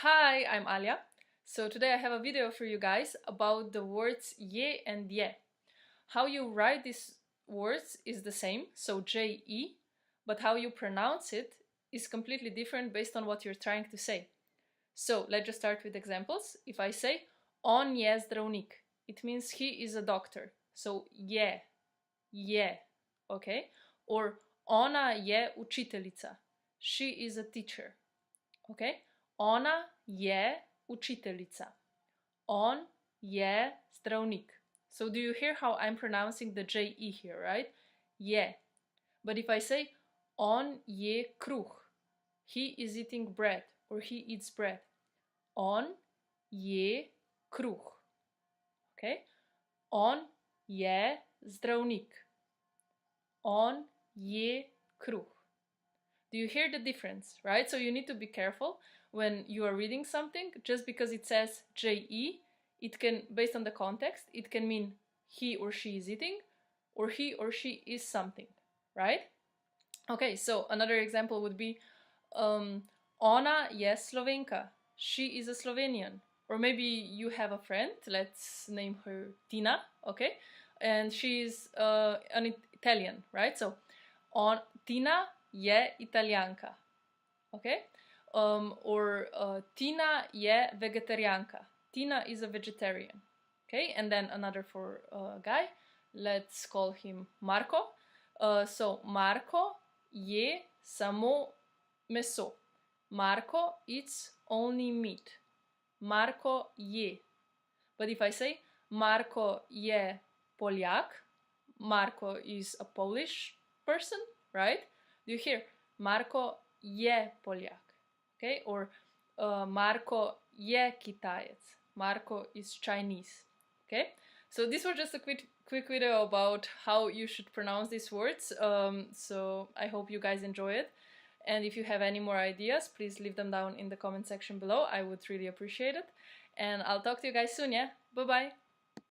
Hi, I'm Alia. So today I have a video for you guys about the words je and je. How you write these words is the same, so je, but how you pronounce it is completely different based on what you're trying to say. So let's just start with examples. If I say on je zdravnik, it means he is a doctor. So je, okay? Or ona je učiteljica, she is a teacher, okay? Ona je učiteljica. On je zdravnik. So do you hear how I'm pronouncing the je here, right? Je. But if I say on je kruh, he is eating bread or he eats bread. On je kruh. Okay? On je zdravnik. On je kruh. Do you hear the difference, right? So you need to be careful when you are reading something. Just because it says je, it can, based on the context, it can mean he or she is eating, or he or she is something, right? Okay, so another example would be ona je Slovenka, she is a Slovenian. Or maybe you have a friend, let's name her Tina, okay? And she's an Italian, right? So Tina je Italijanka, okay? Tina je vegetarijanka. Tina is a vegetarian, okay? And then another for a guy, let's call him Marko. So Marko je samo meso. Marko eats only meat. Marko je. But if I say Marko je Poljak, Marko is a Polish person, right? Do you hear? Marko je Poljak, okay? Or Marko je Kitajec. Marko is Chinese, okay? So this was just a quick video about how you should pronounce these words. So I hope you guys enjoy it. And if you have any more ideas, please leave them down in the comment section below. I would really appreciate it. And I'll talk to you guys soon, yeah? Bye-bye!